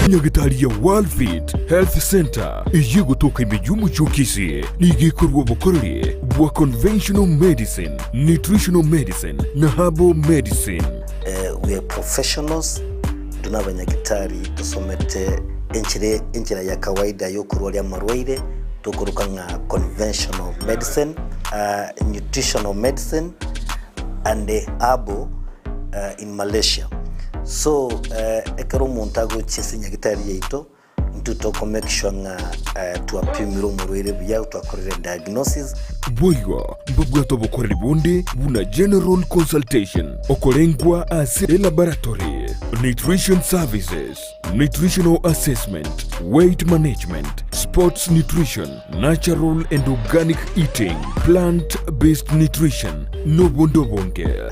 Nyagatari ya Worldfit Health Center iyi gutuka imijyumu cy'Kisii nigikorwa bukorere bwa conventional medicine, nutritional medicine na herbal medicine. We are professionals, tunabanyagitari tusomete inchira ya kawaida yo kurwara amarwaire tukuruka nka conventional medicine, nutritional medicine and herbal in Malaysia. So ekero montago chisinya gitari yeito ntutoko make sure nga tuapimira umurwire bya twakorera diagnosis boywa mbabwato bokorera bundi buna general consultation okolengwa as laboratory, nutrition services, nutritional assessment, weight management, sports nutrition, natural and organic eating, plant-based nutrition no bondo bonge.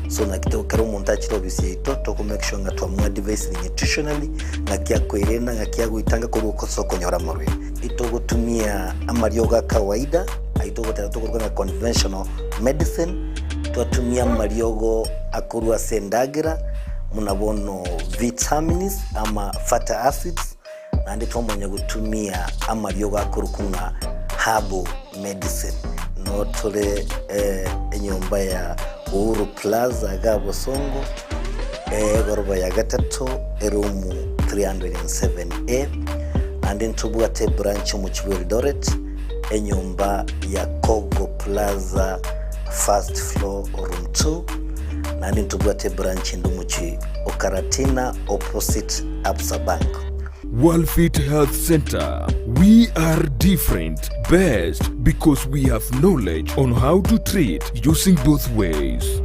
So na kitoko karo montachi obisi yeito to make sure nga twamwa device nutritionally nga kya kwerena nga kya guitanga ko soko nyora marwe ito gutumia amaryoga kawaida aito gutatuko na conventional medicine twatumia amaryogo akurwa sendagira munabono vitamins ama fatty acids nandi twamonya gutumia amaryogo akurukunga herbal medicine no tole enyomba ya Uru Plaza Gabo Songo goroba ya gatatu erumu 307A and ntubwate branch mu Eldoret enyumba ya Kogo Plaza first floor room 2 and ntubwate branch ndumuchi Okaratina opposite Absa Bank. Worldfit Health Center. We are different, best because we have knowledge on how to treat using both ways.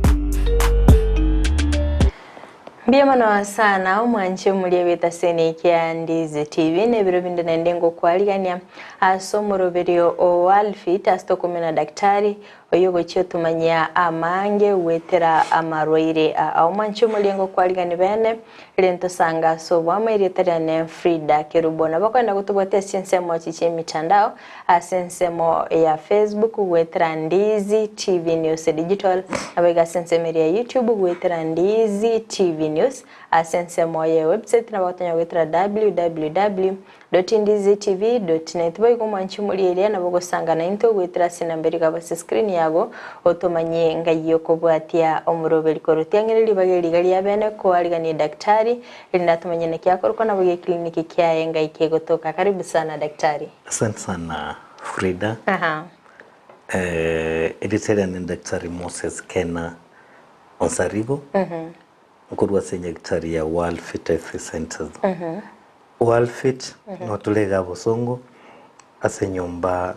Biyamana sana umwanche muliyebeta Kisii and Ndizi TV nebiro binde nendengo kwaligania asomoro video o Worldfit astokomena daktari oyogo chio tumanya amange wetera amarwaire umwanche muliyengo kwaligani bene lento sanga so wamairietera ne Frida Kerubona bakwenda kutubote sensemo chiche mitandao asensemo ya Facebook wetera Ndizi TV News Digital abega sensemo ya YouTube wetera Ndizi TV News asensemo ya website na batanya wetera www.ndizitv.net boy kumwanchi muliyele na bogo sanga na into wetera sinamberi kabase screen yago otomanye ngayiyo kubwatia omurobeli korotengere bageli gali yabene ko aligani daktari linatumanye na kyakoro na boge kliniki kyaye ngayike gotoka. Karibu sana daktari. Asante sana Frida. Editor and daktari Moses Kena Onsaribo. Mkurwa senya daktari ya Worldfit Health Centers. Worldfit notulega Bosongo asenyomba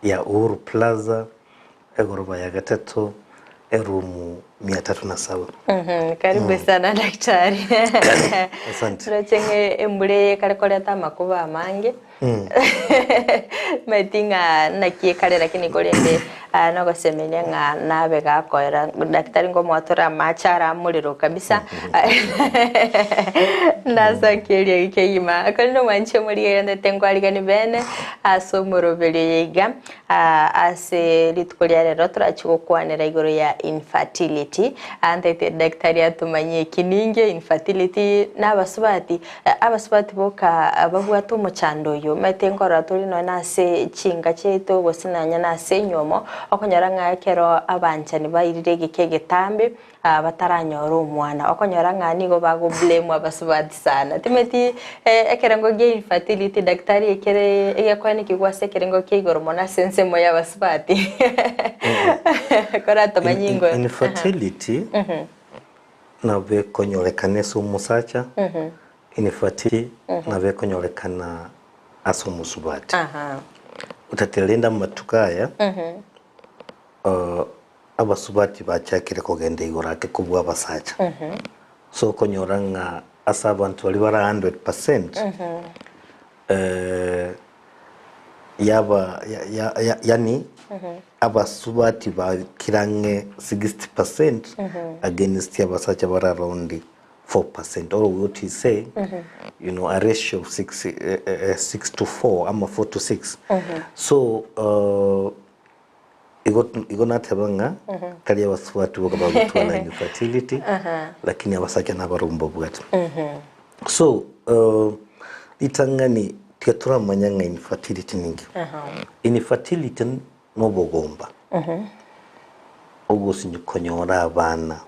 ya Uru Plaza egoroba ya gatatu erumu 307. Karibu sana daktari. Asante. Turachenge embule kale kole atamakuba amange. Matinga nakie kale lakini kolende no gosemenya nga nabe gakoera daktari ngo mwatora machara muliro kabisa. Ndasa kiri ikeyima akano manche muri yende tengwaligani bene asomoro beliga ase litkolya rotora chikokwanera igoro ya infertility ante daktari atumanye kininge infertility n'abasubati boka ababwato mu chandoyo matengora tori no nase chinga cheto gosinanya nase nyomo okonyara ngakero abanchani bayirege kegetambe bataranyora umwana okonyara ngani go bago blame abasubati sana timeti ekerengo ge infertility daktari ekere yakwane kigwase kerengo kigoro mona sense moya basubati kora tomanyingo infertility na ve konyorekane su musacha infertility na ve konyorekana aso musubati utatelenda matukaya abasubati bachakire kogende igorake kubwa basacha so konyoranga asabantu bali bara 100% yani abasubati bakirange 60% against abasacha bara around 4%, or what you say, you know, a ratio of 6 to 4, ama 4 to 6. So igona tabanga kali abaswatu bakabagutwala infertility lakini abasacha nabarumbo bwatu. So itangani tiatura manyanga infertility ningi infertility no bugomba ogusinyu konyora abana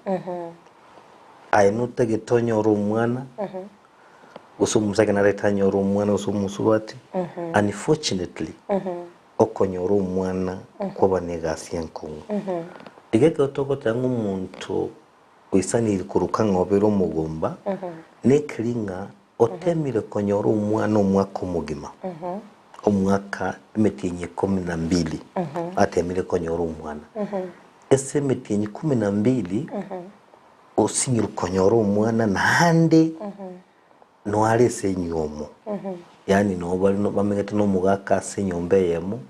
ainute gitonyora umwana usumusake na retanyora umwana usumusubati unfortunately okonyora umwana kuba negasi yankungu igeke toko tangu muntu wisani kuruka ngobero mugomba neklinga otemire konyora umwana umwaka umugima umwaka metinye 12 atemire konyora umwana ese metinye 12 osinyira konyora umwana nahande no ari senyomo yani no bali no bamegete no mugaka senyombe yemo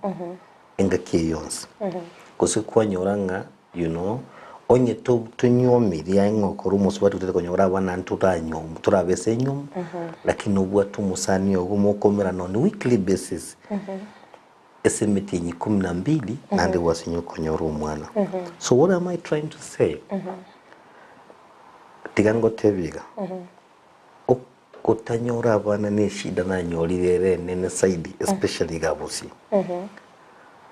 engake yonse kose kwanyoranga onye tunyomiri yangokora umusubati tutete konyora abana ntutanyoma turabese nyoma lakini ubwa tumusani ogumokomera non weekly basis esemetinyi 12 nande wasinyo konyora umwana so what am I trying to say tigango tebiga okotanyora abana ne shida na nyorirere nene side especially gabusi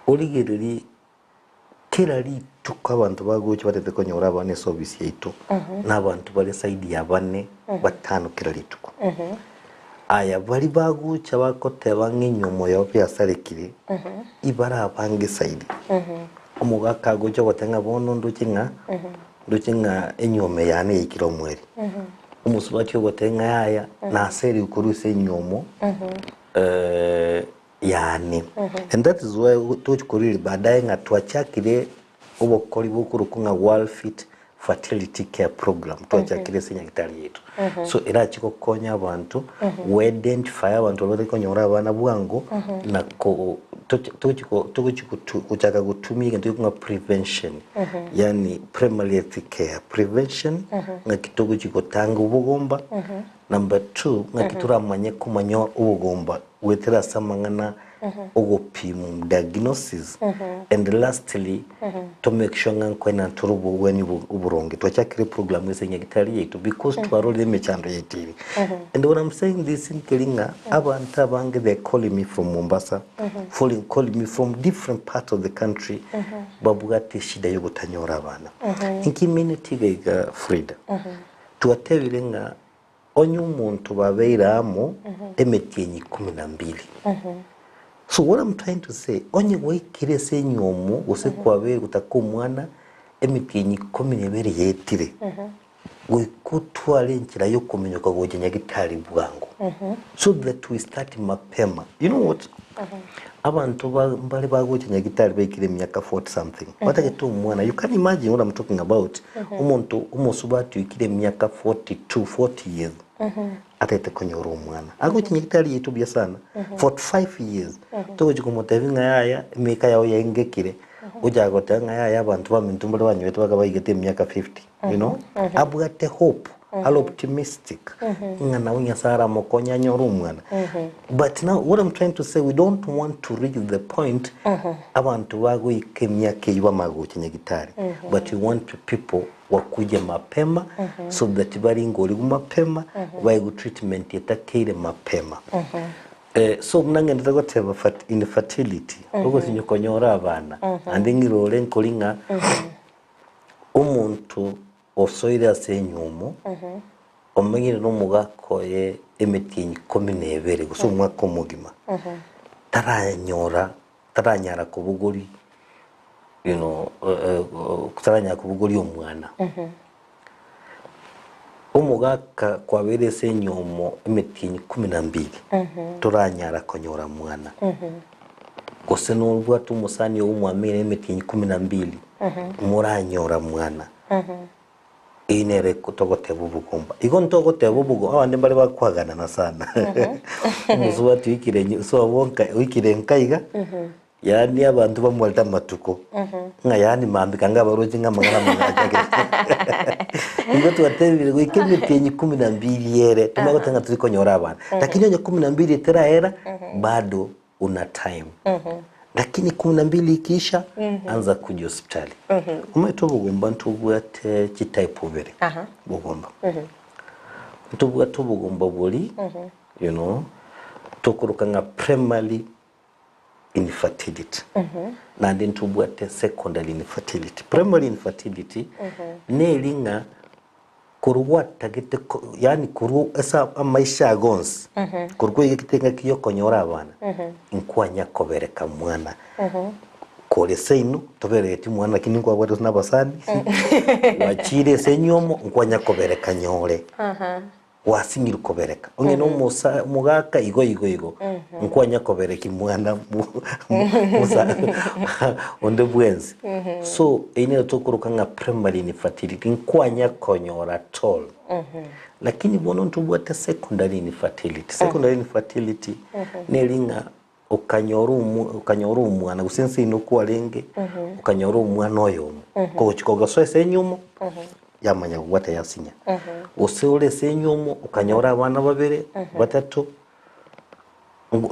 oligiriri kirari tukabantu baguche batete konyora abana service yito nabantu bali side yabane batano kirari tuko aya bali baguche bakoteba nginyomo yo byasarekire ibara abange side omugaka goje gotenga bono ndukinga enyome yane yikiro mweri umusubati gotenga yaya na seri ukuruse nyomo yani and that is why tuchikuriri baadaye nga twachakire obokoli bukurukunga Worldfit fertility care program twachakire senyagitari yetu so era chiko konya abantu we identify abantu bari konyora abana bwango nako tuchikuchaka gutumika ntukunga prevention yani primary health care prevention ngakitogo chikotanga ubugomba number 2 ngakitura manye kumanya ubugomba wetera samangana ogopimu diagnosis and lastly to make sure ngankwena turubu weni uburonge twachakire program yesenya gitari yetu because twarole mechando yetiri and when I'm saying this in Kelinga abantu abange they calling me from Mombasa calling me from different parts of the country babugate shida yo gutanyora abana incommunity ga Frida tuatebirenga onye umuntu babeiramo emetenyi 12 so what I'm trying to say onye wekire senyomo gose kwabe utakomwana emetenyi 12 yetire wekutwale nkira yo kumenyoka gojenya gitari bwango so that we start mapema you know what abantu bali bagojenya gitari bekire myaka 40 something batageto umwana you can imagine what I'm talking about umuntu umusubati wikire myaka 40 years atete konyora umwana agojenya gitari yitubya sana 45 years toje kumotevinga yaya meka yawo yengekire ujagotanga yaya abantu bamintumbole banyu bagabayigete myaka 50 you know abugate hope all optimistic ngana unya sara mokonya nyora umwana but now what I'm trying to say we don't want to reach the point abantu bago ikemyaka yiba magokenya gitari but we want people wakuje mapema so that bari ngori mapema bayigo treatment yetakire mapema so mnange ndagoteba infertility ugo sinyokonyora abana andingirole nkolinga umuntu osoire asenyumo omanyire no mugakoye emetinyi 12 guso umwaka omugima taranyara kubugori you know kutaranya kubugori omwana umugaka kwabere senyomo emetinyi 12 turanyara konyora mwana gose nubwo tumusani umwamire emetinyi 12 muranyora mwana inere kutogoteba ubugomba igo ntogoteba ubugo abandi bari bakwagana na sana umuzuba twikire so wonka wikire nkaiga yani abantu bamwalta matuko nga yani mambika ngabaroje ngamagana mangajage igo twatebire wikemetenyi 12 yere tumagotanga turikonyora abana lakini onye 12 teraera bado una time lakini 12 ikisha anza kuja hospitali umeto bugomba ntubwate type obere bugomba ntubwate bugomba boli you know tukurukanga primary infertility nandi ntubwate secondary infertility. Primary infertility nelinga kurugwa tagete yani kuru esa maisha agonsi kurugwa yikitenga kiyo konyora abana inkwanya kobereka mwana kole seinu tobereti mwana kini kwa watu nabasani wachire senyomo nkwanya kobereka nyore wasingira kobereka ongeno musa mugaka igo nkwanya kobereka mwana musa onde bwenzi so ine tokurukanga primary infertility nkwanya konyora tol lakini bono ntubwata secondary infertility nelinga ukanyora umwana gusense ino kualenge ukanyora umwana oyo ko chikoga so esenyumo yamanya gwata yasinya useule senyumo ukanyora abana babere batatu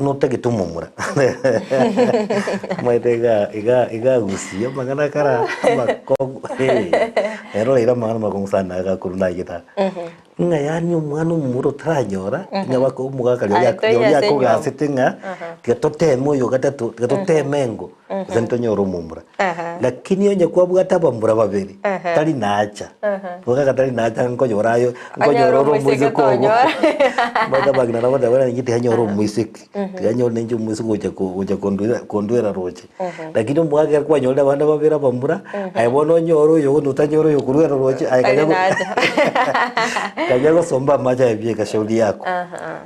no tagitumumura maitega iga Gusii magana kara makogo ero ira magana magonsana ga kuruna yita nga yani umwana umuro tanyora nyabako umugaka yo gasitenga gatotemo yo gatatu gatotemengo zentonyora umumura lakini yo nyakwa bwata bambura babiri tali nacha bwaka tali nacha nkonyorayo umuze kogo baka bagina nabada bana ngiti hanyora umwisiki hanyora nenje umwisiki uja kondwera roche lakini umugaka kwa nyora bana babira bambura ayibono nyoro yo nutanyoro yo kurwera roche kajago somba maja yabye kashauri yako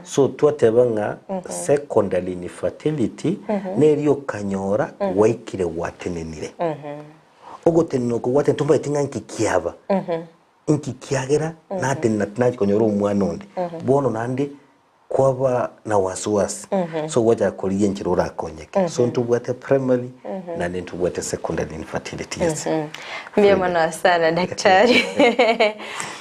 so twatebanga secondary infertility neriyo kanyora waikire watenenire ogotenno ko wate tumba itinga nkikiaba nkikiagera nate natnaji konyora umwana onde bono nande kwaba na wasiwasi so waja koliye nchirora konyeke so ntubwate primary na ntubwate secondary infertility yes Mbiamana sana daktari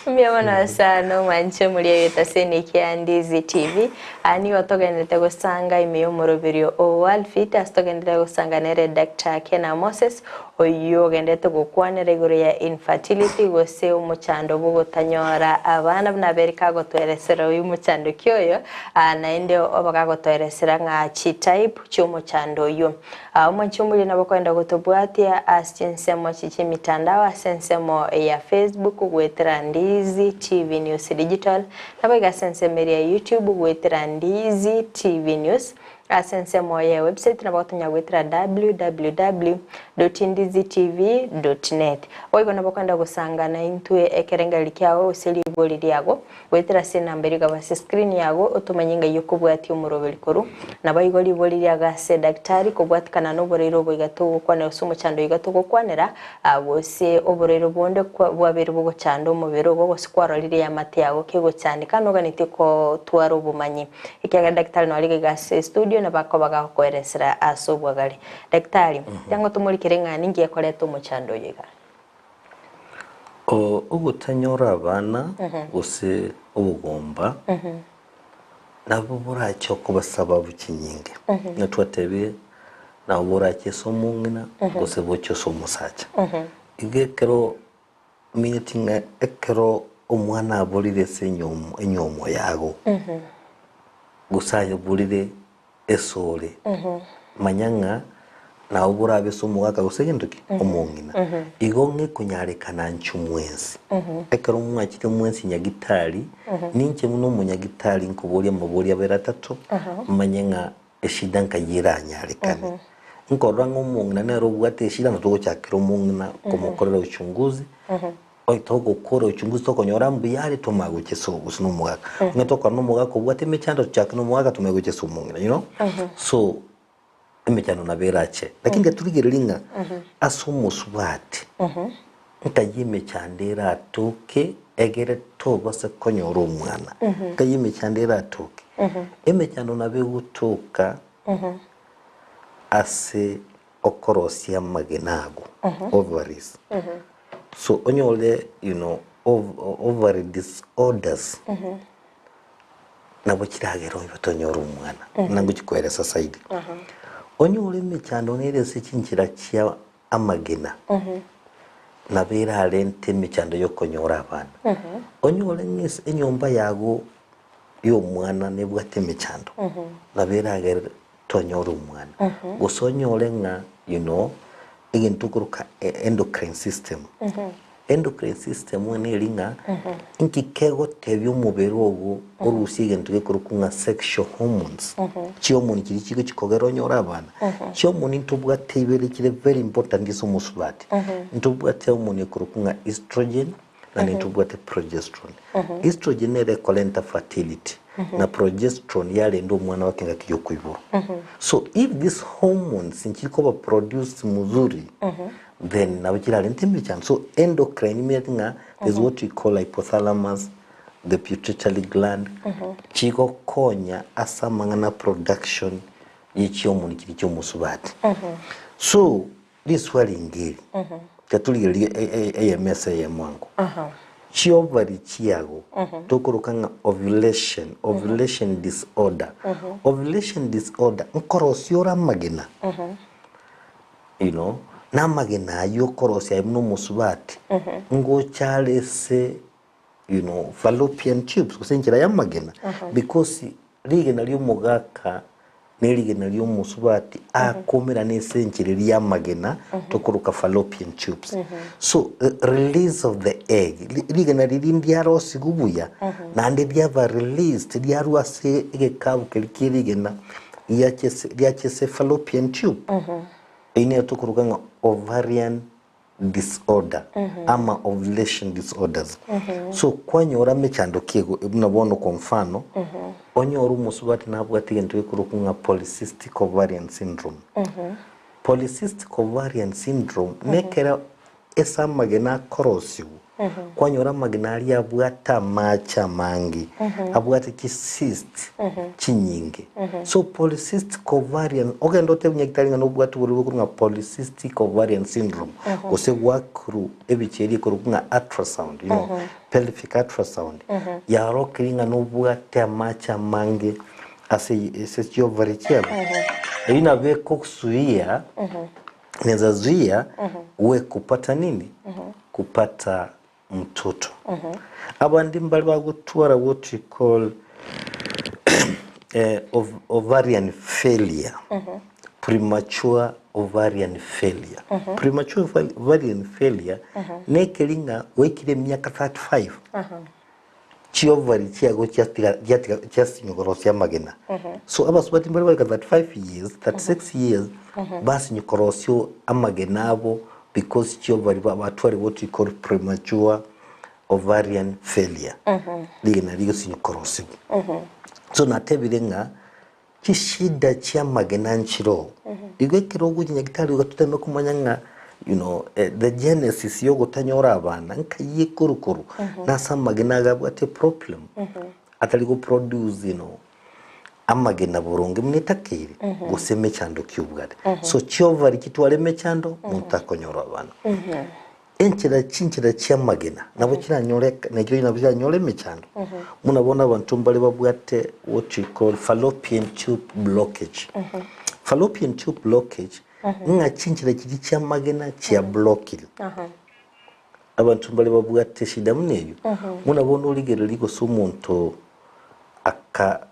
mbiamana sana manche muliye yetaseni kia Ndizi TV ani watogenete gusanga imiyo moroberio o Worldfit astogenete gusanga nere Dr. Kena Moses oyo gendete gukwanira iguru ya infertility gose umuchando bugutanyora abana bnaberika gotweresera uyu muchando kyoyo naende obaga gotweresera nga chi type cy'umuchando yo umwanchumuli nabakwenda gutobwatia asensemo chimitandao asensemo ya Facebook gwetera Ndizi TV News Digital nabaga sensemo ya YouTube gwetera Ndizi TV News asensemo ya website nabatunya gwetera www.ndizitv.net oigo nabakwenda gusangana intwe ekerenga likyawo useliboli lyago gwetera sinamberi gaba screen yago utumanyinga yokubwati umurobeli koru nabayigo liboli lyaga se daktari kubwatikana n'oborero bwigatugo kwana usumo chando igatugo kwanera abose oborero bonde bwabere bwo chando umubero bwo sikwaro liri ya mate yago kego cyane kanoganite ko twaro bumanyi ikyaga daktari no alige gase studio nabako bagakoeresera asobwagari daktari cyangwa tumurikire ngani ngiye koreto umuchando yiga ugutanyora abana use ubugomba nabo buracyo kubasaba bukinyinge natwatebe na buracyo somungina gose bocho somusacha igekero meeting ekero umwana abolire enyomo yago gusayo bulire esole manyanga na uburabe somugaka gusegenduki omungina igonge kunyarekana nchumwensi ekero mwakite mwensi nyagitari ninche muno munyagitari nkubolia mubolia beratatu manyanga eshidanka yiranyarekane nkoranga omungina nero bwate eshida ntugo cyakiro omungina komukorera uchunguzi oitogo koro uchunguzi tokonyora mbiyari tumaguke so usino mugaka ngetoka no mugaka bwate mechando cyakino mugaka tumaguke so omungina you know so emechano na berache lakini gaturigerelinga asomusubati nkayime chandera atoke egere toba se konyora omwana kayime chandera atoke emechano na begutoka ase okorosia magenago ovaries so onyole you know ovary disorders nabo kiragero bitonyora omwana nangu kikweresa side onyole mechando nerese kinchira kya amagena nabera alente mechando yokonyora abana onyole ngese enyomba yago yo mwana nebwate mechando labera ager tonyora umwana gusonyore nga igintu kuruka endocrine system endocrine system wene linga inkikego tebyo mubiri ogu orusige ntuge kurukunga sexual hormones cyo muntu kiri kigo kikogero nyora abana cyo muntu ntubwate ibere kire very important iso musubati ntubwate umuntu kurukunga estrogen na ntubwate progesterone estrogen ere kolenta fertility na progesterone yale ndo mwana wake ngakiyo kuiburu so if these hormones nkiko produce muzuri then nabikira lentembe cyane so endocrine meaning is what we call hypothalamus the pituitary gland chiko konya asamangana production yichi omuntu kiri cyo musubati so this swelling katuli AMS yamwangu chiovari chiago tokorokanga ovulation disorder ovulation disorder nkorosiora magena na magena yo korosia imno musubati ngo chalese fallopian tubes kusenjira ya magena because rigena lyo mugaka neligena lyo musubati akomera nesenjira ya magena tokoroka fallopian tubes so release of the egg rigena lirindi yarosi gubuya nande byava released lyarwase egekabu kelikirigena yachese fallopian tube ine tokorokanga ovarian disorder ama ovulation disorders so kwanyora mechando kigo ibunabona kwa mfano onyora umusubati nabwati gento ikurukunga polycystic ovarian syndrome polycystic ovarian syndrome nekera esa magena korosiu kwanyora magena ali abwata macha mangi abwata cyst chinyinge so polycystic ovarian ogendo tebunyekitalinga no bwatu buri kurunga polycystic ovarian syndrome ose wakru ebicheri kurunga ultrasound pelvic ultrasound ya rokilinga no bwata macha mangi ase ovari chiabo ina be koksuia neza zuia we kupata nini kupata mtoto abandi mbali bagutwara what we call ovarian failure premature ovarian failure premature ovarian failure nekelinga wekire myaka 35 chiovari chiago chasinyogorosia magena so abasubati mbali bali 35 years 36 years basi nyokorosio amagena abo because chiovari batwari what we call premature ovarian failure ligena ligo sinyokorosio so natebirenga kishida chia magena nchiro igwekero gujinya gitari ugatutema kumanyanga the genesis yo gutanyora abana nkaye kurukuru nasa magena gabwate problem atali go produce amagena burungi mnitakire guseme chando kyubwade so chiovari kitwale mechando mutakonyora abana enchira chia magena nabo kiranyoleka nakyo nabyo nyole mechando munabona abantu mbali babwate what we call fallopian tube blockage fallopian tube blockage nga chinchira kiri chia magena chia blockil abantu mbali babwate shida mneyo munabona oligero liko sumuntu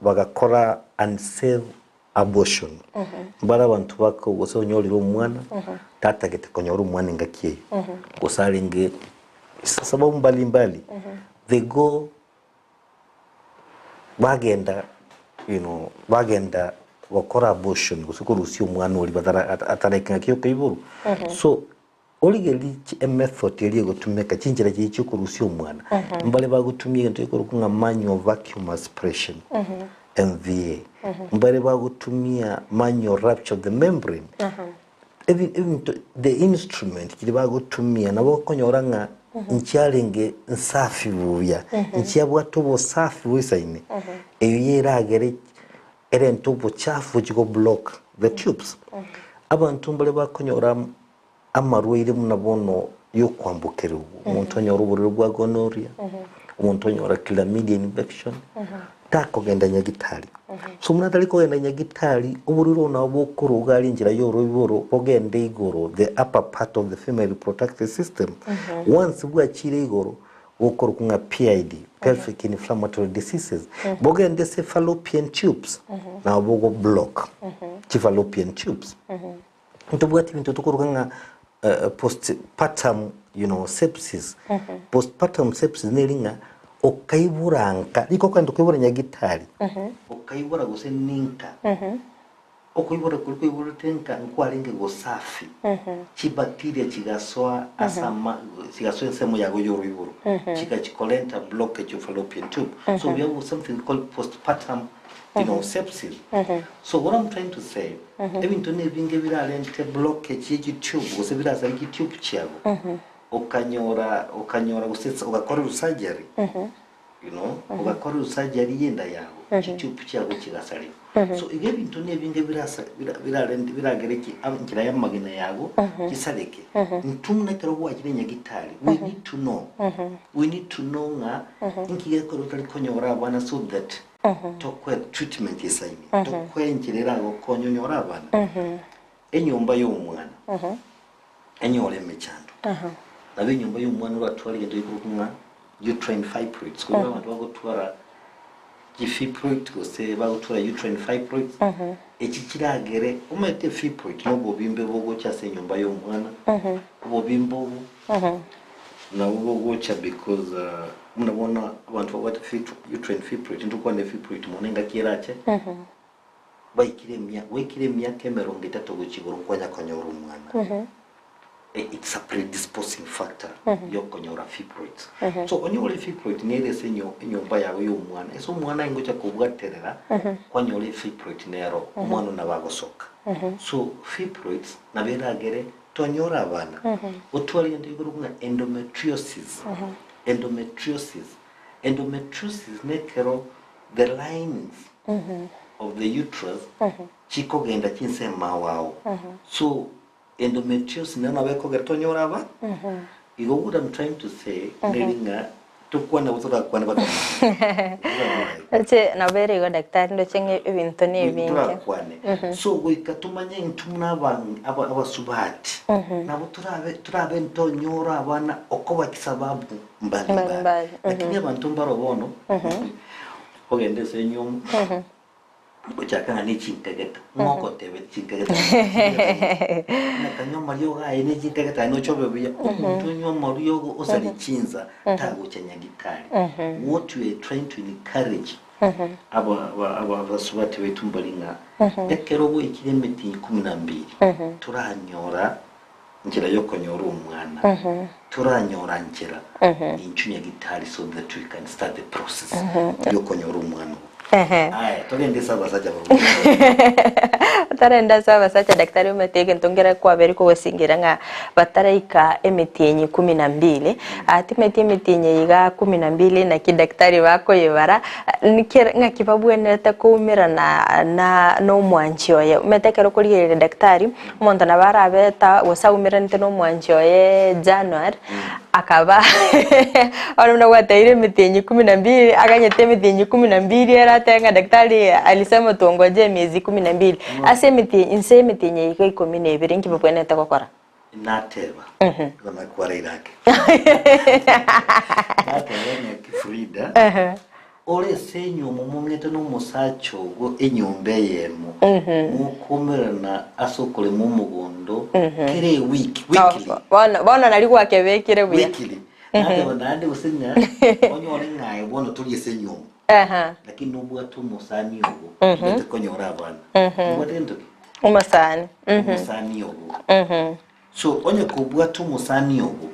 bagakora unsafe abortion mbara abantu bako gusonyolira umwana tata gete konyora umwana ngakiye gusalinge sababu mbali they go bagenda bagenda wakora abortion gusukurusi umwana uri atareka ngakiyo kayiburu so oligeli method yali gutumeka chinjira cyo kurusi umwana mbale bagutumye nto ikorukunga manual vacuum aspiration MVA mbale bagutumia manual rupture of the membrane even the instrument kili bagutumia nabo konyoranga ncyalenge nsafi buya ncyabwa tobo safi wisaine eyo yeragere erentobo chafu kiko block the tubes abantu mbale bakonyora amarwire munabono yo kwambukira umuntu anyora uburiro bwa gonorrhea umuntu anyora chlamydia infection takogenda nyagitari so munatali kogenda nyagitari uburiro nabo kuruga ari ngira yoro biboro ogende igoro the upper part of the female reproductive system once bwakire igoro ukorukunga PID pelvic inflammatory diseases boga ndese fallopian tubes na bogo block fallopian tubes ntobwati bintu tukorukanga postpartum sepsis postpartum sepsis nelinga okaiburanka iko kandi okibura nyagitari okaibura gose ninka okibura kulikibura tenka nkwalinge gosafi chibacteria chigaswa asama chigaswa nsemo yago yoriburu chikachikolenta blockage of fallopian tube so we have something called postpartum sepsis so what I'm trying to say ebintu nebinge biralente blockage y'igitube gose biraza y'igitube cyago okanyora gusetsa ugakora surgery ugakora surgery yenda yago igitube cyago kigasari so ige bintu nebinge biragereki amkira yamagina yago kisareke ntumna kero wajirenya gitari we need to know nga inkiye ko rutari konyora abana so that tokwe treatment yesayimi tokwengerera go konyonyora abana enyumba y'umwana enyore mechando nabe nyumba y'umwana uratwara gendo yikurunga uterine fibroids ko abantu bagotwara fibroid gose bagotwara uterine fibroids ekikiragere umete fibroid no bobimbe bogo cyase nyumba y'umwana bobimbo na ugocha because munabona abantu bagwata uterine fibroid ndukwane fibroid monenga kirache wekiremia kemero ngitatu guchiguru kwanya konyora umwana it's a predisposing factor yokonyora fibroids so onyora fibroid nere senyo nyumba yawe y'umwana eso mwana ingocha kubwaterera kwanyora fibroid nero umwana nabagosoka so fibroids naberagere tonyora abana otwali ndigurukunga endometriosis endometriosis nekero the linings of the uterus chiko genda chinsema wao so endometriosis nana beko gertonyora aba igo what I'm trying to say nelinga tukwana butora kwana bata ache na bere go daktari ndo chenge ibintu nebinge so wikatumanye ntumuna abasubati nabo turabe ntonyora abana okoba kisababu mbali lakini abantu mbarobono ogende senyum Kuchakana ni chintegeta moko tebe chintegeta na kanyoma yoga ine chintegeta no chobe bya umuntu nyoma yogo osali chinza tago chanyagitari what we are trying to encourage aba subati wetu mbalinga ekerobo ikiremeti 12 turanyora njira yokonyora umwana turanyora njira inchunya gitari so that we can start the process yokonyora umwana togende saba sacha tarenda saba sacha daktari umetege ntongera kwa beri ko wasingira nga bataraika emitienye 12 atimeti emitienye yiga 12 na kidaktari wako yebara nga kibabwene ta kumira na no mwanchi oye umetekero kuri daktari umuntu nabara beta wasaumira nte no mwanchi oye January akaba ona wataire emitienye 12 aganyete emitienye 12 tenga daktari alisema tuongoje miezi 12 ase mitienye iko 12 nkibwene takokora nateba kama kwara irake nateba ne kifrida ole senyo mumungete no musacho go enyombe yemo mukomerana asokole mu mugondo kere weekly bona nali kwakebekire buya weekly nateba ndande usenya onyore ngaye bona tuli senyo lakini nubwa tu musani yogo ndete konyora abana ngote ndo umasani musani yogo so onye kubwa tu musani yogo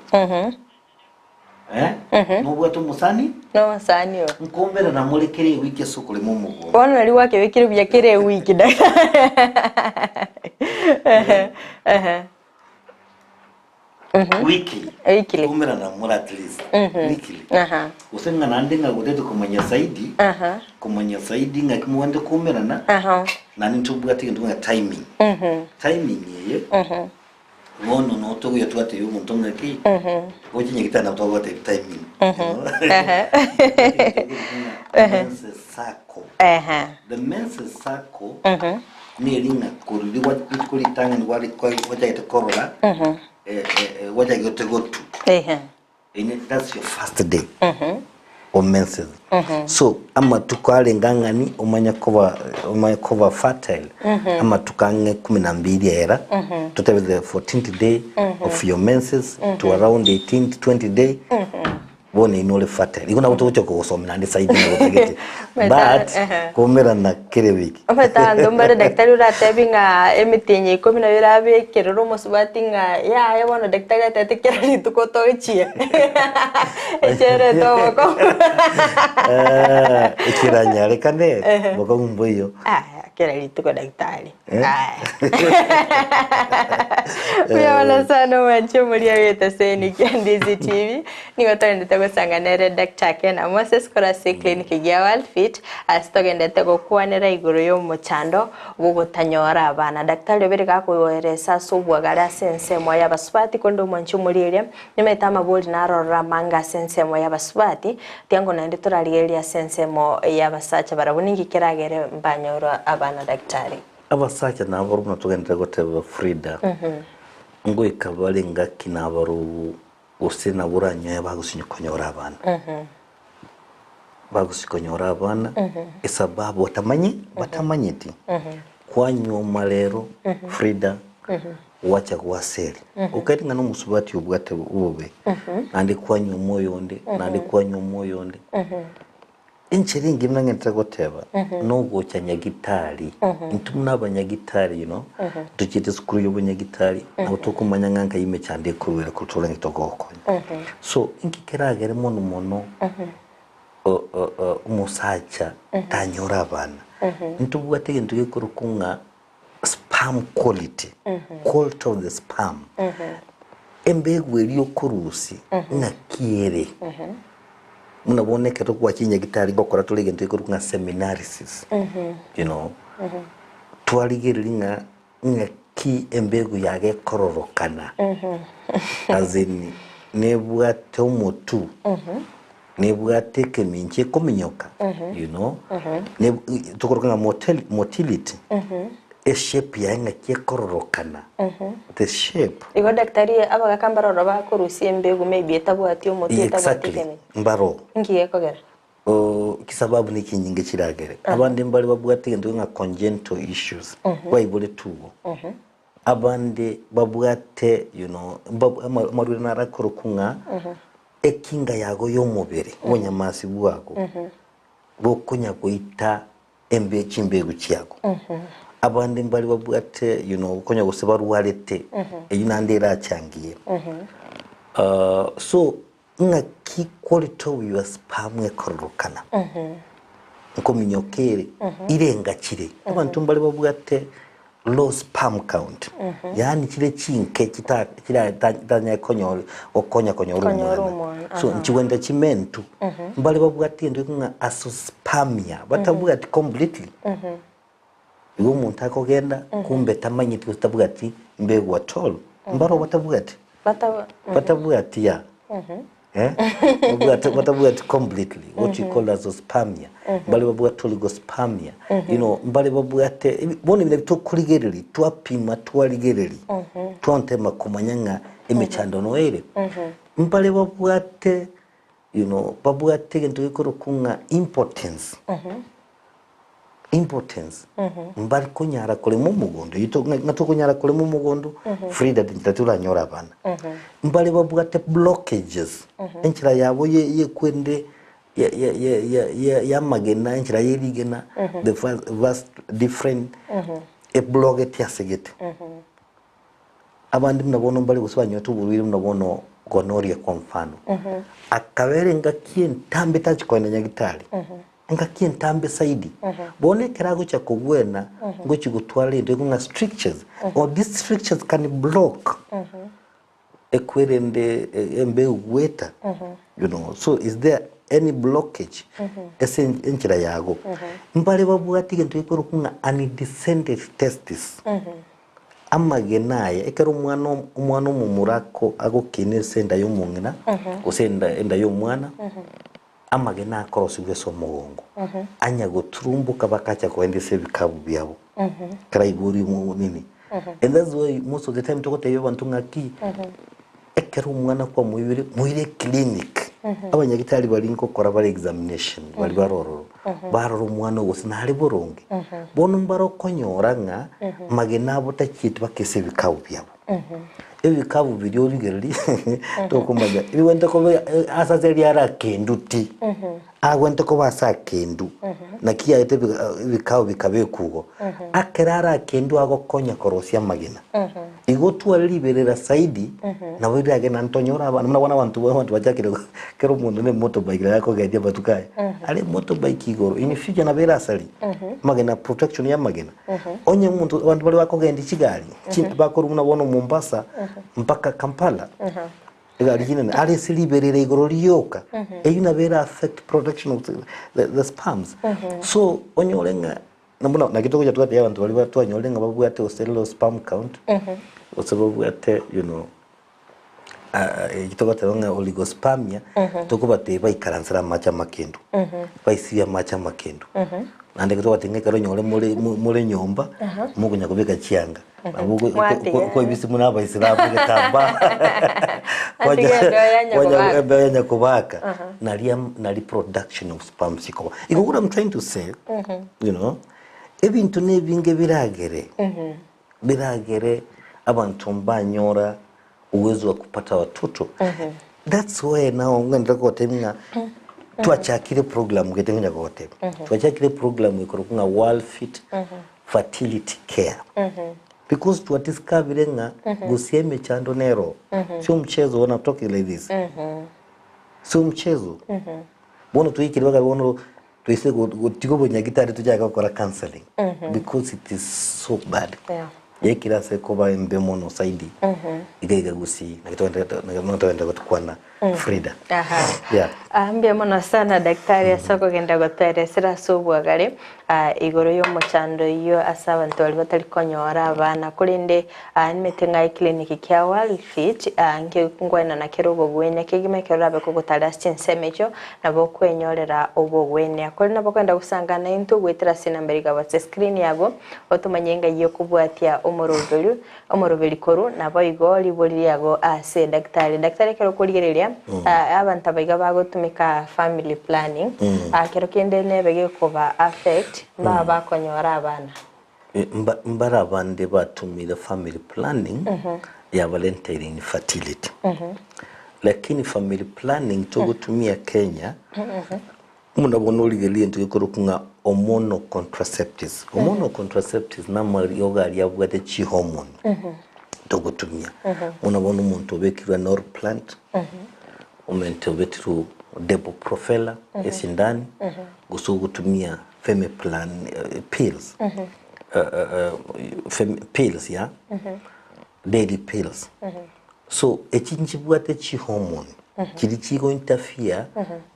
nubwa tu musani no musani yo nkombera na molekere wiki sokole mu mugo bona nali wake wekire bya kere wiki da weekly kumera na mura at least weekly usenga nandinga goteto kumanya saidi ngakimwande kumera na nani ntubwati ntunga timing yeye wono no to yo twate yo muntonga ki okinye kitana to gote timing the menses sako ni linga kurudi kulitanga ni wali kwa wajaita korola waja yote gotu That's your first day of menses. So ama tukale ngangani umanya cover fertile ama tukange 12 era to tell the 14th day of your menses to around 18th 20 day bone inole fertile igona buto ko gusomera ndi side na gutegete but komera na kere wiki Omatando mbare daktari uratebinga emitinye 12 abekero musubatinga ya yabona daktari atatekera lituko toichie echere toko ikiranyare kane boko mboyo kera lituko daktari Uyabona sana wancho muri yeta seni Ndizi TV nigotende gusanganira Dr. Ken Moses Korase clinic ya Worldfit asitogendete gukwanira iguru yo muchando gugutanyora abana daktari bereka kuyohereza subwagara sense moya basubati kondo mwancho muri ere nimetama boli narora manga sense moya basubati tiango nandi turarigeria sense mo ya basacha barabuningi kiragere mbanyoro abana daktari abasacha nabaru natugenda goteba Frida ngo ikabale ngaki nabaru usena buranya bagusinyokonyora abana bagusikonyora abana esababu batamanyiti kwanyuma lero Frida wacha kuwaseli ukatinga no musubati ubwate ube andi kwanyuma oyonde nandi kwanyuma oyonde inchiringi mnangenta goteba no gochanya gitari ntumuna abanyagitari tukite skuru y'ubanyagitari abo tukumanya nkanka yime cyande kurwera kutura ngitogoko so inkikeragere mono umusacha tanyora abana ntubwatege ntugekorukunga sperm quality quality of the sperm embegwe liyo kurusi nakiere munaboneka to kwa kinya gitari gokora tulege ntugekorukunga seminarisis twaligerlinga ki embegu yage kororokana azini nebwate umutu nebwate keminche kominyoka tukorokanga motility a shape yanga kekororokana the shape igo daktari abaga kambaroro bakurusi embegu maybe etabwati umutu etabwati kene mbaro ngiye kogera kisababu ni kinyinge kiragere abandi mbali babwate ndo nga congenital issues bayibole tuwo abandi babwate amaruri narakorokunga ekinga yago y'omubiri wonyamasi bwago bokunya goita embe chimbegu chiyago abandi mbali babwate konya guseba ruwarete eyinandera acyangiye so nga ki quality of your sperm ekororokana nko minyokere irenga kire abantu mbali babwate low sperm count yani kire chinke kitatanya konyori okonya umwana so nchiwenda chimentu mbali babwate ndo nga asuspermia batabwate completely uwo muntu akogenda kumbe tamanyiti kutabwate mbegu atol mbaro batabwate ya batabwate completely what you call asuspermia mbali babwate oligospermia mbali babwate bone bine bitokuligereri twapima twaligereri twontema kumanyanga emechando noere mbali babwate babwate ngento ikorokunga impotence mbali kunyara kole mu mugondo ngato kunyara kole mu mugondo Frida dintatula nyora abana mbali babwate blockages enchira yabo ye kwende ya magena enchira yerigena the vast different a blocket yasegete abandi mnabono mbali gusubanya tuburwiri mnabono gonorrhea kwa mfano akabere ngakie ntambe tachikwenda nyagitari ngakie ntambe saidi bone kerago cha kugwena ngo chigutwale ndo nga strictures or these strictures can block ekwerende embe ugweta so is there any blockage enchira yago mbale babwati nto ikoro kunga undescended testis amagenaya ekero umwana mumurako agokine senda y'umungina usenda enda y'umwana amagena akorosibwe so mugongo anya guturumbuka bakacha kwendese bikabu byabo karaiguri mu nini and that's why most of the time tokote yo bantu ngaki ekero umwana kwa muire clinic abanyagitari bali nkokora bali examination bali baroro baroro umwana wose ntari burungi bono mbaro konyoranga magena botakitwa kese bikabu byabo ebikabu biri origereri tokumaga ibiwenta ko asazeli ara kenduti agwenta ko basa kendu nakia ete bikabu bikabe kugo akerara kendu agokonya korosia magena igotu aliberera saidi na buri agena ntonyora abantu mwana abantu bajakire kero mundu ne motorbike yako gaje batukaye ale motorbike igoro in future na bera asali magena protection ya magena onye muntu abantu bali bako gende kigali bakora umuna bono Mombasa mpaka Kampala gari jinene ale siliberera igoro liyoka eyuna bera affect protection of the sperms so onye olenga nambona nakitoko cha twate abantu bali batwanyolenga babu ate ocellular sperm count osababu ate kitoko tabanga oligospermia tokubate bayikaransira macha makendu bayisiya macha makendu ande kitoko tinge karo nyole mole nyomba mugunya kubeka chianga ko ibisi muna bayisira abike kamba kwa yanya kubaka na reproduction of sperm siko iko what I'm trying to say you know ebintu nebinge biragere abantu mbanyora uwezo wa kupata watoto that's why now ngenda kotemina tuachakire program getemina kote tuachakire program ikorokunga Worldfit fertility care because to discover nga Gusii chando nero sio mchezo wana talk like this sio mchezo bono tuikire baka bono tuise go bonyagitari tujaka gukora counseling because it is so bad yekira se koba embemono saidi igaiga Gusii na kitwenda kutukwana Frida mbemono sana daktari asoko genda gotweresera subwagare igoro yo muchando iyo asaba ntwali batali konyora abana kurinde nimetenga clinic kya Worldfit nge ngwena na kerogo gwenya kigime kerobe ko gutara chinsemecho nabo kwenyorera obo gwenya kuri nabo kwenda gusangana into gwetera sinamberiga watse screen yabo otumanyenga iyo kubwatia omorobeli koru nabo igoli boli yago ase daktari kero kurigereria abantu abiga bagotumika family planning kero kende nebege kuba affect baba konyora abana mbara bande batumira family planning ya voluntary infertility lakini family planning tugutumia Kenya munabona uligelie ntukorokunga hormonal contraceptives namari yoga yabwate chi hormone tugutumia munabona umuntu obekirwa nor plant umuntu obetiru depo-profela esindani gusugutumia femiplan pills pills ya daily pills so echinjibwate chi hormone kiri chigo interfere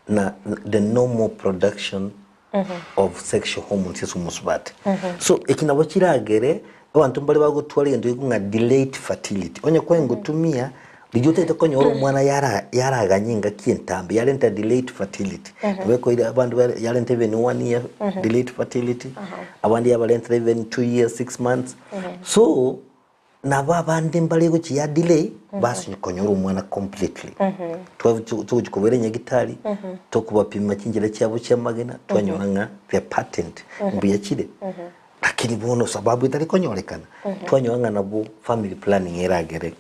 na the normal production of sexual hormones yesumusbate so ekinabo kiragere abantu mbali bagotwala endo ikunga delayed fertility onye kwa ngotumia lijote konyora umwana yaraganyinga kintambe yarenta delayed fertility beko ile abantu yarenta even 1 year delayed fertility abandi yabalenta even 2 years 6 months so nababandi mbali go ya delay basi konyora umwana completely tukubere nyagitari tokubapima kinjira cyabo cyamagena twanyoranga via patent mbiyakire lakini bono sababu itari konyorekana twanyoranga nabo family planning eragere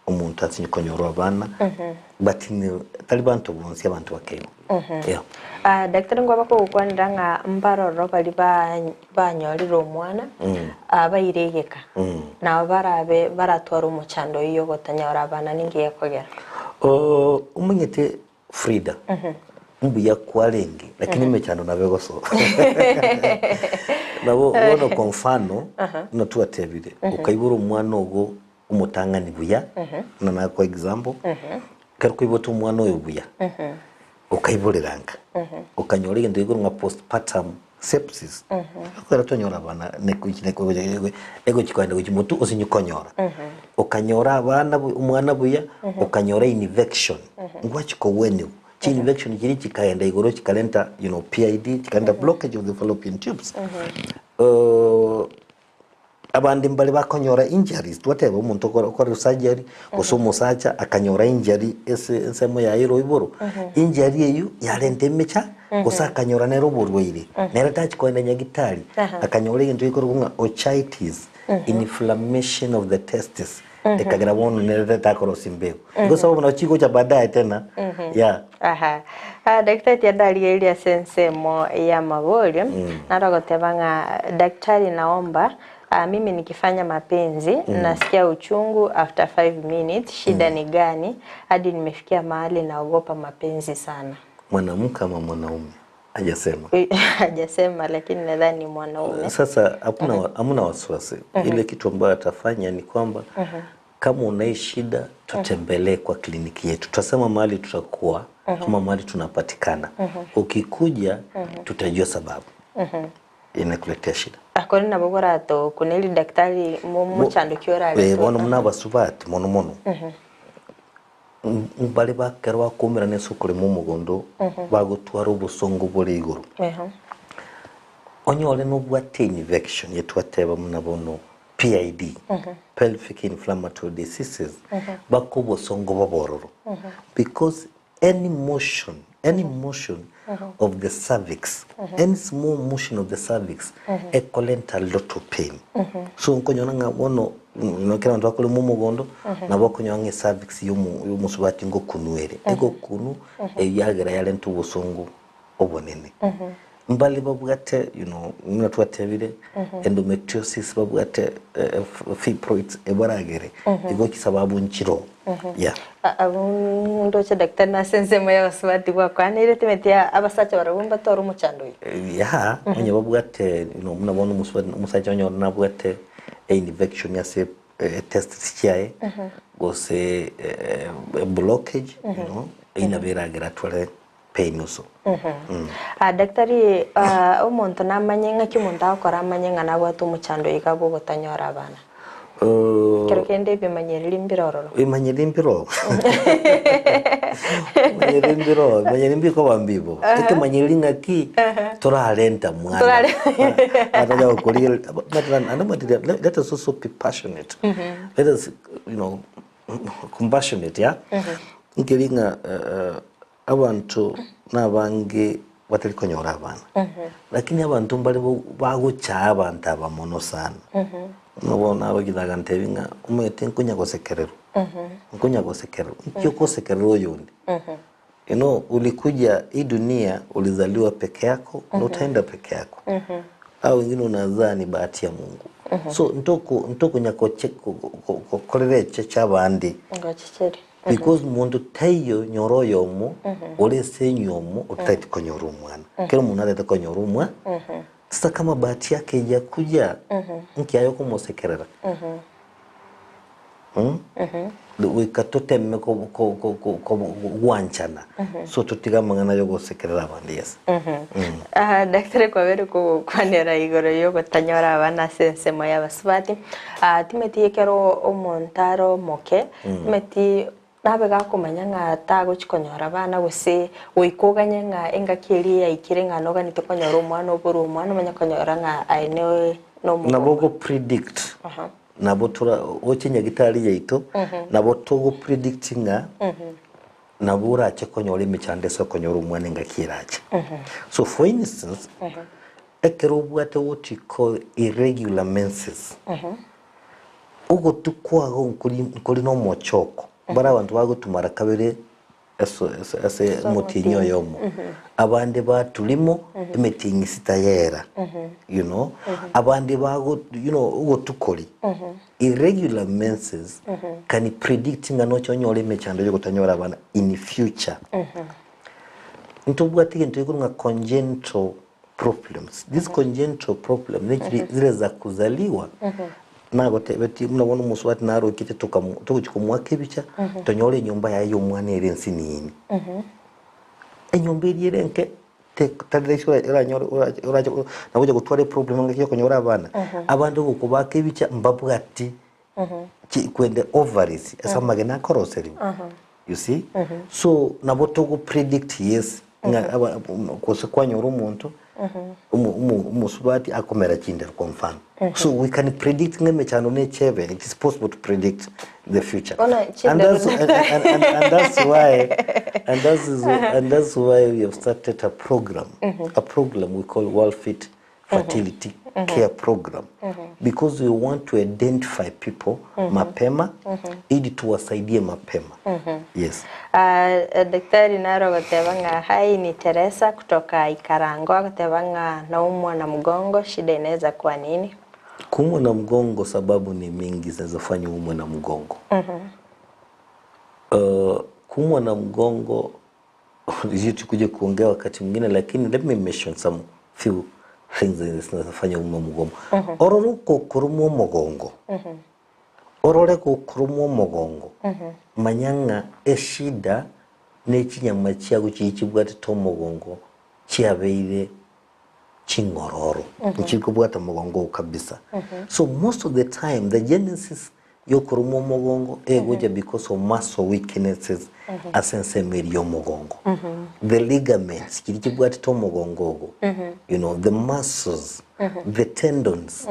umuntu atsinyikonyorwa abana batini talibantu bonse abantu bakene daktari ngwa bako ukwanira nga mbaroro bali banyorira omwana abayiregeka na barabe baratwara umuchando iyo gotanyora abana ningiye kogera umunyete Frida mbu yakwalengi lakini mechando nabegoso nabo wono konfano no tuatebide ukayibura umwana ogo umutangani buya na kwa example karuko iboto umwana oyo buya ukaibureranga ukanyora ngendo igoro nga postpartum sepsis akora tonyora abana ego kikwanda kukimutu osinyikonyora ukanyora abana umwana buya ukanyora infection ngwachiko wene chi infection kiri kikaenda igoro kikalenta PID kikaenda blockage of the fallopian tubes abandi mbali bakonyora injuries twateba umuntu okora surgery usomusacha akanyora injury ensemo ya iro iboro injury eyu yalentemecha gusakanyora nero burwaire nero tachikwenda nyagitari akanyora into ikorunga ochitis inflammation of the testes ekagera wono nero takorosi mbeo iko sababu na chiko cha baadaye tena daktari yadali ile sensemo ya maboli narogotebanga daktari naomba mimi nikifanya mapenzi nasikia uchungu after 5 minutes shida ni gani hadi nimefikia mahali naogopa mapenzi sana. Mwanamke ama mwanaume hajasema hajasema lakini nadhani mwanaume. Sasa hamna wasiwasi. Ile kitu ambayo atafanya ni kwamba kama una shida tutembelee kwa kliniki yetu. Tutasema mahali tutakuwa kama mahali tunapatikana. Ukikuja tutajua sababu inakuletea shida. Akoni nabogora to kuneli daktari muchandukira ale. Bono munabasubati mono. Mbali bakerwa kumira nesukuri mu mugondo bagutwara ubusongo buri iguru. Onyole no bwate infection yetwateba munabono PID, pelvic inflammatory diseases, bakubo songo babororo. Because any motion of the cervix, any small motion of the cervix, equals a lot of pain. So nkonyona ngabono nokera ndo akole mu mugondo nabo konyonga cervix yumusubati ngo kunwere. Ego kunu eyagera yale ntubusongo obonene. Mbali babugate natwatebire endometriosis babugate fibroids ebaragere ego kisababu nchiro ndo cha daktari na sensemo ya basubati kwa kwanire temetia abasacha barabumba toru muchando onye babugate munabona umusacha onye nabugate infection ya se test chiae gose blockage inabiragera twale peinuso. Daktari umuntu namanyenga kimuntu akora amanyenga nabwatu muchando ikabo gutanyora abana. Kero kende bimanyirira imbiroro. Bimanyirira imbiroro. Manyirira imbiko bambibo. Teke manyirira ngaki torarenta mwana. Ataja ukuri let us also be passionate. Let us compassionate nkiringa abantu nabange batari konyora abana lakini abantu mbali bagucha abantu abamono sana nobona abagidaga ntebinga umete nkunya gosekerero nkyo sekerero yundi ulikuja hii dunia ulizaliwa peke yako na utaenda peke yako au wengine unazaa ni bahati ya Mungu so ntoko nyakocheko kolereche chabandi ngachichere because muntu tayo nyoro yomo ole senyomo utati konyora umwana kero umuntu areta konyora umwa sasa kama bahati yake ya kuja nkiayo kumusekerera wikatotemme ko wanchana so tutigamangana yo gusekerera abandi yes daktari kwa bere ko kwanera igoro yo gutanyora abana sensemo y'abasubati timeti kero omontaro moke timeti nabega kumanya nga tago chikonyora abana guse wikoganye nga engakiri ya ikire nga noga nitekonyora umwana oburu umwana manya konyora nga aine no mu nabogo predict nabo tura ochinya gitari yaito nabo togo predictinga nabura chekonyora imichande so konyora umwana ngakirache so for instance ekero bwate what you call irregular menses ugo tukwago nkuri no mochoko bara abantu bagutumara kabere ase mutinyo yomo abandi batulimo emetingi sitayera abandi bago ugo tukoli irregular menses can predicting anocho nyole mechando yo gutanyora abana in future ntubwatike ntuyikurunga congenital problems. This congenital problem zile za kuzaliwa nago tebeti mnabona umuswati naro kite tukuchikumwake bicha tonyole nyumba yayo mwana erensi nini enyumba irirenke tadresho era nyoro nabuja gutware problem ngakyo konyora abana abantu gukubake bicha mbabwati kwende ovaries asamage na koroseri you see so nabo to predict yes nga kose kwanyora umuntu umusubati akomera chinde kwa mfano. So we can predict ngeme chano ne cheve. It is possible to predict the future. And that's why we have started a program we call Worldfit fertility care program, because we want to identify people mapema ili tuwasaidie mapema. Yes. Daktari naro gotebanga hai ni Teresa kutoka Ikarango gotebanga naumwa na mgongo, shida inaweza kuwa nini? Kuumwa na mgongo sababu ni mingi zinazofanya umwe na mgongo. Kuumwa na mgongo tukuje kuongea wakati mwingine, lakini let me mention some few things zinazofanya umwe mgongo. Ororo kurumwa mgongo. Orore kurumwa mgongo. Manyanga eshida nechinyama chiago chichibwate to mgongo chiabeire chingororo. Nchikubwata mgongo kabisa. So most of the time the genesis yo kurumwa mgongo egoja because of muscle weaknesses asensemeri yo mgongo. The ligaments chichibwate to mgongo. You know, the muscles, the tendons.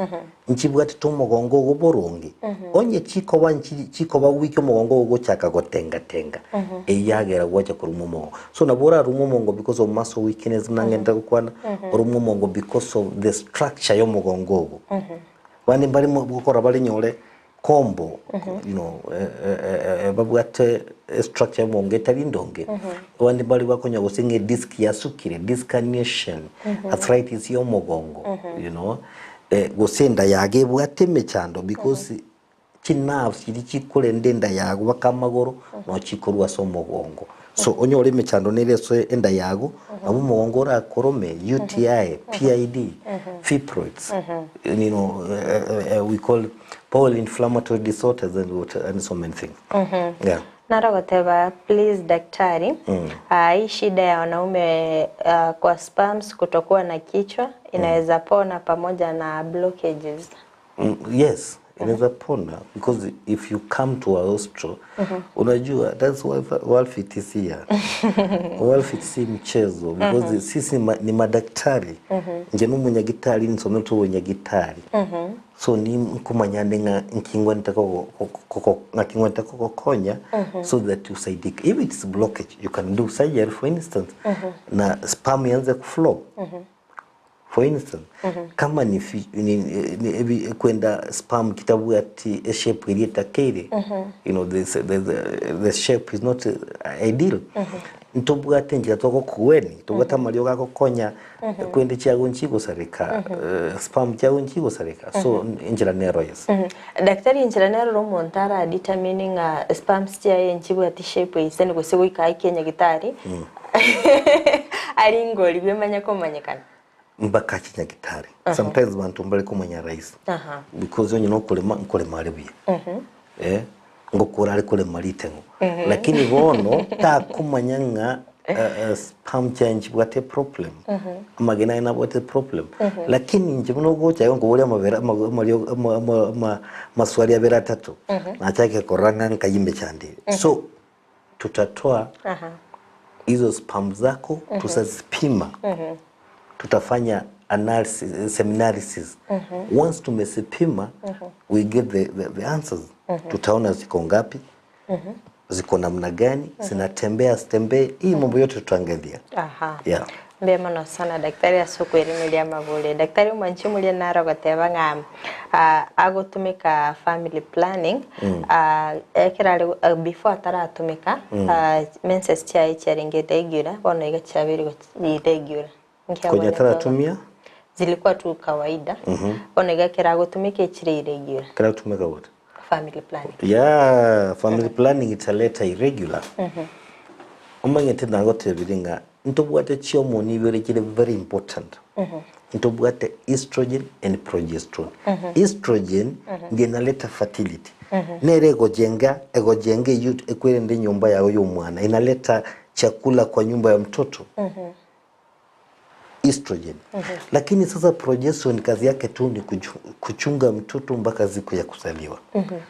Nchibwate to mgongo borongi. Onye chikoba wiki mgongo go chaka go tenga. Eyagera gwacha kurumwa mgongo. So nabora rumwa mgongo because of muscle weakness nangenda kukwana, rumwa mgongo because of the structure yo mgongo. Wani mbali mukora bali nyole combo, you know, babwate structure mgongo etali ndonge. Wani mbali bakonya gosinge disc ya sukire, disc herniation, arthritis yo mgongo, you know. Gosenda yage bwate mechando because chinaves chiri chikole ndenda yago bakamagoro no chikorwa so mgongo. So onyole mechando neleso enda yago abu mgongo ra korome UTI, PID, fibroids, you know, we call polyinflammatory disorders and so many things. Yeah. Naragoteba, please daktari, hii shida ya wanaume kwa spams kutokuwa na kichwa inaweza pona pamoja na blockages. Yes, inaweza pona because if you come to a hospital, unajua that's why Worldfit is here. Worldfit si mchezo because sisi ni madaktari. Njenu mwenye gitari nisome tu mwenye gitari. So ni kumanyane nga nkingwa nitako konya so that you saidike. If it's blockage, you can do surgery for instance. Na sperm yanze kuflow. For instance, kama ni kwenda sperm kitabu ati shape ilita kere, you know, the shape is not ideal. Ntobu ati njira toko kuweni, tobata malio kako konya kwende chiago nchigo sarika, sperm chiago nchigo sarika. So njira nero yes. Daktari njira nero romontara determining sperms chiago nchigo ati shape iseni kusigo ikai kenya gitari. Aringo libemanya komanyekana. Mbaka chinya gitari. Sometimes bantu mbali kumanya rais. Because you know kule malibi. Ngokura ali kule malitengo. Lakini bono ta kumanyanga sperm change wate problem. Amagena ina wate problem. Lakini nje muno gocha yongo wole mavera maswali ya vera tatu. Na chake koranga nkayimbe chande. So tutatoa hizo sperm zako tusazipima. Tutafanya analysis, seminarisis. Once tumesipima, we get the answers. Tutaona ziko ngapi, ziko namna gani, zinatembea sitembee, hii mambo yote tutaangalia. Yeah. Mbema no sana daktari asokwerimilia mavule. Daktari mwanchimulia naro gotebanga agotumika family planning. Ekirali before ataratumika menses chai charingete igura bono igachabiri irregular. Kwenye ataratumia zilikuwa tu kawaida. Onega kera gutumika ichire irregular. Kera gutumika what? Family planning. Yeah, family planning italeta irregular. Omanyete nangote biringa ntobwate chiomo ni very important. Ntobwate estrogen and progesterone. Estrogen ndiye inaleta fertility. Nere egojenga youth ekwende nyumba yawe y'umwana. Inaleta chakula kwa nyumba ya mtoto. Estrogen. Lakini sasa progesterone kazi yake tu ni kuchunga mtoto mpaka siku ya kuzaliwa.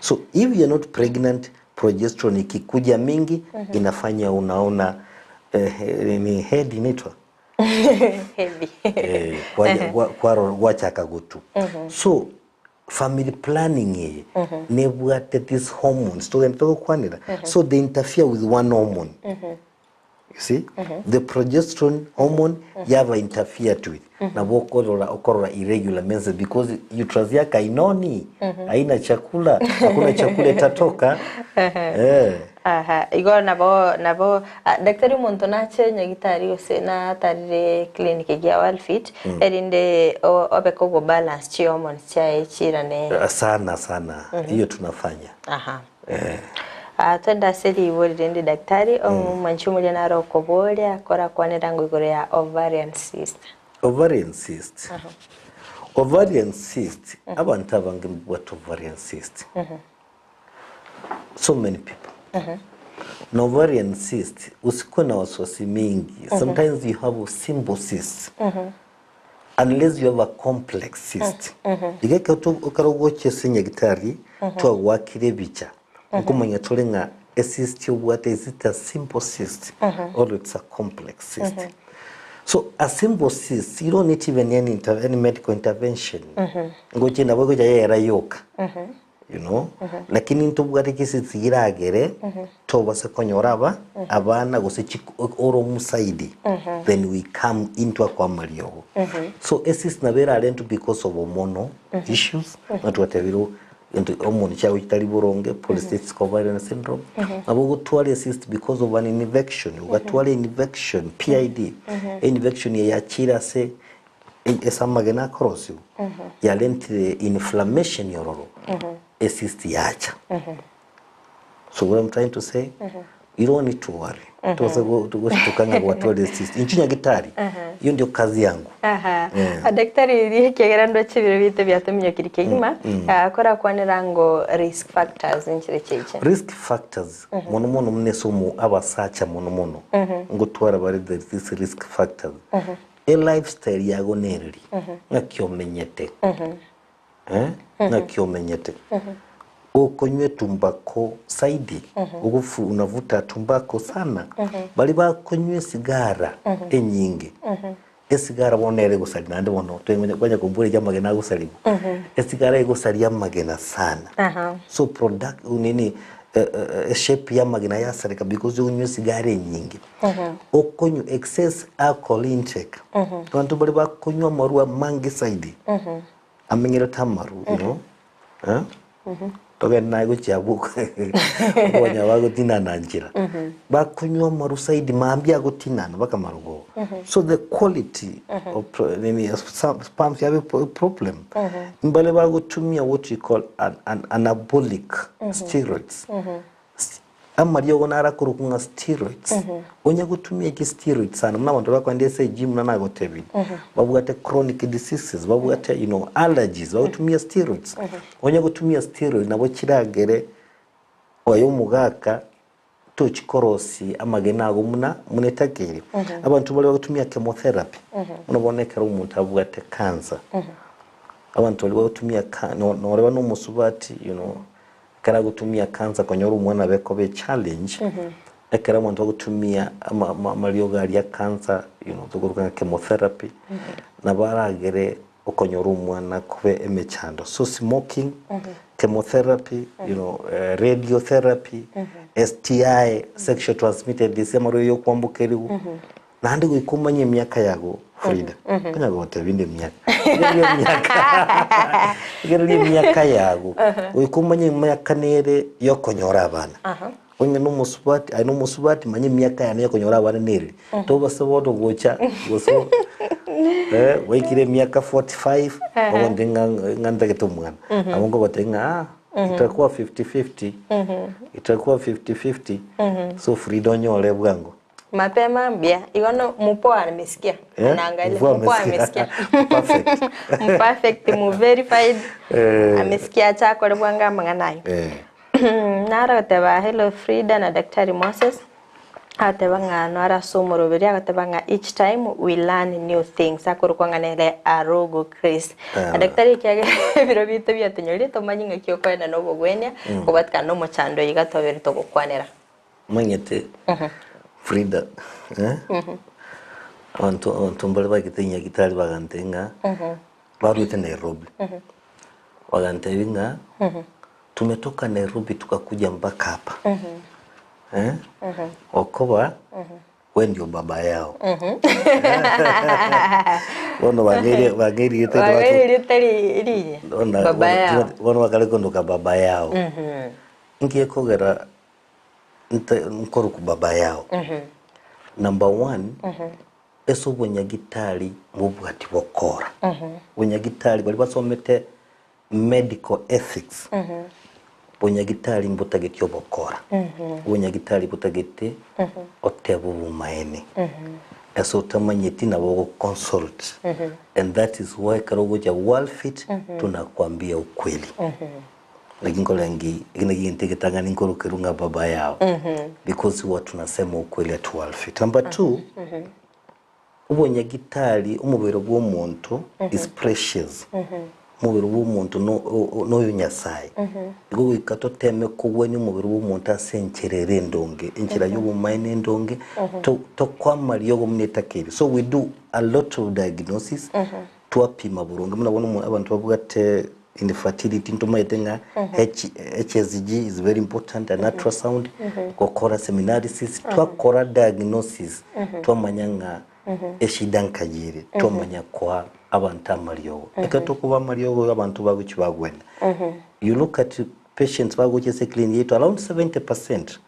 So if you are not pregnant, progesterone ikikuja mingi inafanya unaona ni head inaitwa heavy wachaka gutu. So family planning nebwate these hormones to kwanira, so they interfere with one hormone. You see, the progesterone hormone yava interfered with. Na okorola irregular menses because uterus yake inoni, haina chakula, hakuna chakula itatoka. Igor nabo daktari muntu nache nyagitari ose na tarire clinic ya Worldfit erinde obeko go balance chi hormones cha chirane sana hiyo tunafanya. Twenda seli wodi daktari manchumuli na roko bole akora kwanira ngugure ya ovarian cyst. Ovarian cyst abantu abange what ovarian cyst. So many people. No ovarian cyst usikuwe na wasiwasi mingi. Sometimes you have a simple cyst. Unless you have a complex cyst. Igeke ukarogoche senyegitari to wakire bicha. Nkumanya tolenga a cyst what is it a simple cyst or it's a complex cyst. So a simple cyst you don't need even any medical intervention. Ngoje na bogo jaya yoka. You know, lakini ntubwate kisi tigiragere tobase konyoraba abana gose oro musaidi, then we come into a kwamalio. So cyst na vera lento because of hormonal issues not whatever into hormone cha witali boronge polycystic ovarian syndrome abo gutwale cyst because of an infection ugutwale infection PID infection ya chira se esamagena cross ya lentire inflammation yororo a cyst yacha. So what I'm trying to say, you don't need to worry. Tukanga watwale cyst inchinya gitari hiyo ndio kazi yangu. Daktari iri kigerando chibiro bite byatumye kirikegima akora kwanira ngo risk factors inchire cheche. Risk factors mono mnesomo abasacha mono ngo twara bari this risk factors. A lifestyle yago neriri ngakyomenyete. Ngakyomenyete. Ukonywe tumbako saidi ugufu unavuta tumbako sana bali bakonywe sigara enyingi esigara bonere gusali nande bono twenya kwanya kumbure jamagena gusalibu esigara egusali yamagena sana so product unini shape yamagena yasareka because unywe sigara enyingi ukonywe excess alcohol intake abantu bali bakonywa marua mangi saidi amenyera tamaru you know toge nago chabuka bonya wago tinana njira bakunywa marusaidi maambia go tinana baka marugo so the quality of some spams have a problem mbale bago tumia what we call anabolic steroids amariyo gonara kurukunga steroids onya gutumia ki steroids sana mnabantu bakwandese gym na nago tebi babugate chronic diseases babugate you know allergies bagutumia steroids onya gutumia steroids nabo kiragere oyo mugaka tochikorosi amagenago munetakiri abantu bali bagutumia chemotherapy unaboneka umuntu abugate cancer abantu bali bagutumia no reba no musubati you know kara gutumia cancer konyora umwana beko be challenge ekara muntu gutumia amarioga ya cancer you know tuguruka chemotherapy na baragere okonyora umwana kube emechando so smoking chemotherapy you know radiotherapy STI sexual transmitted disease amaroyo kwambukeriwo nandi guikumanye myaka yago Frida kanya gote binde myaka gerali myaka yago uikumanye myaka nere yo konyora abana onye no musubati ai no musubati manye myaka yana yo konyora abana nere to basobodo gocha goso wekire myaka 45 wonde nganda getumwana abongo batenga itakuwa 50-50 itakuwa 50-50 so Frida nyole bwango mapema mbia igono mupoa amesikia anaangalia mupoa amesikia perfect perfect mu verified amesikia chako lebwanga manganayo nara teba hello Frida na Daktari Moses atebanga nara somoro beri agatebanga each time we learn new things akorukanga nele arogo Chris Daktari kyage biro bito byatunyori tomanyinga kyokwena no bogwenya kubatka no muchando yigatobere to gukwanera manyete Frida Abantu mbali bagitinya gitari bagantenga baruite Nairobi wagantenga tumetoka Nairobi tukakuja mpaka hapa okoba wewe ndio baba yao wana wageri itari baba yao wana wakale kondoka baba yao ngiye kogera nkoro ku baba yao number 1 eso bunyagitari mubwati bokora bunyagitari bali basomete medical ethics bunyagitari mbutagityo bokora bunyagitari butagite otebu bumaene eso tamanyeti na bogo consult and that is why karogoja Worldfit tunakwambia ukweli lakini kolengi integitanga ninkoro kirunga baba yao because watu nasema ukweli at Worldfit. Number 2 ubunyagitari umubiro bw'omuntu is precious umubiro bw'omuntu no yunyasaye ngo ikatoteme kuwe ni umubiro bw'omuntu asenkerere ndonge inchira y'ubumaine ndonge to kwamali yo gumnetakiri. So we do a lot of diagnosis twapima burunga muna abantu bavuga te infertility ntumaitenga HSG is very important and ultrasound gukora seminarisis twakora diagnosis twamanyanga eshidankagire twamanya kwa abantu amaryo ekatokuba amaryo abantu baguchi bagwenda you look at patients baguchi se clinic yetu around 70%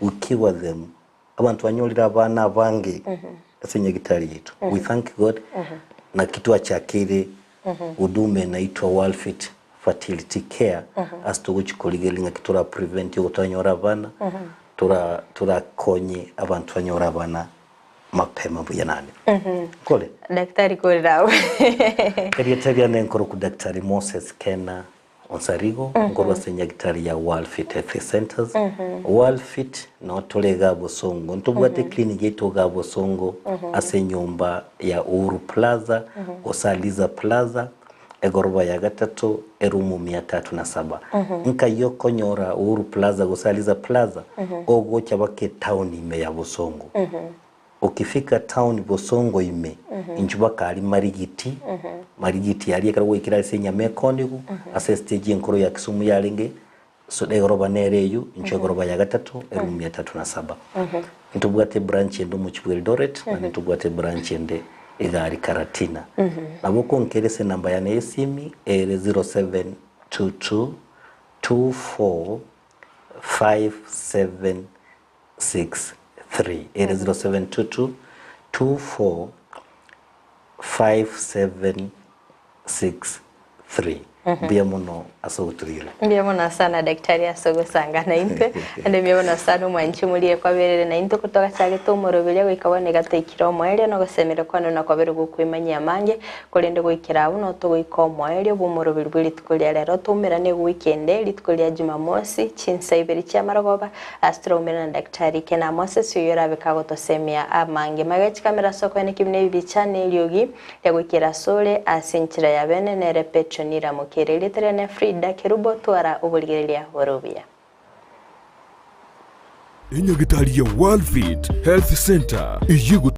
we cure them abantu banyolira abana bange asenyagitari yetu we thank God na kitu cha kile udume naitwa Worldfit fertility care as to which koligelinga kitura prevent utanyora abana tura konye abantu banyora abana mapema buyanane kole daktari kole dawe kariya tabia nenkoro ku daktari Moses Kena Onsarigo ngoro senyagitari ya Worldfit Health Centers Worldfit no tolega bosongo ntubwate clinic yetu ga bosongo asenyumba ya Uhuru Plaza Osaliza Plaza egoroba ya gatatu erumu 307 nka yokonyora Uhuru Plaza Osaliza Plaza ogo cyabake town ime ya bosongo ukifika town bosongo ime injubaka ali marigiti yali ekara wikira Nyamira Counties ase stage enkoro ya Kisumu yalinge so egoroba nereyo injogoroba ya gatatu erumu 307 ntubwate branch endo mu Eldoret na ntubwate branch ende igari Karatina naboko nkerese namba ya nesimi 0722 24 5763 0722 24 5763 biamono asoguturire biamono sana daktari asogosanga na inte ande biamono sana mwanchi muliye kwaberere na into kutoka cyage to morobele gwikabone gatekiro mwele no gosemera kwano na kwabere gukwimanya mange kolende gwikira uno to gwiko mwele bo morobele bwili tukulia lero tumera ne weekend litukulia Jumamosi chinsa ibiri cha maragoba astromera na daktari Kena Moses yora bekago to semia amange magachi kamera soko ne kimne bichane lyogi ya gwikira sole asenchira ya bene ne repetronira kerele terene Frida kerubo twara ubuligerelia worobia Inyagitari ya Worldfit Health Center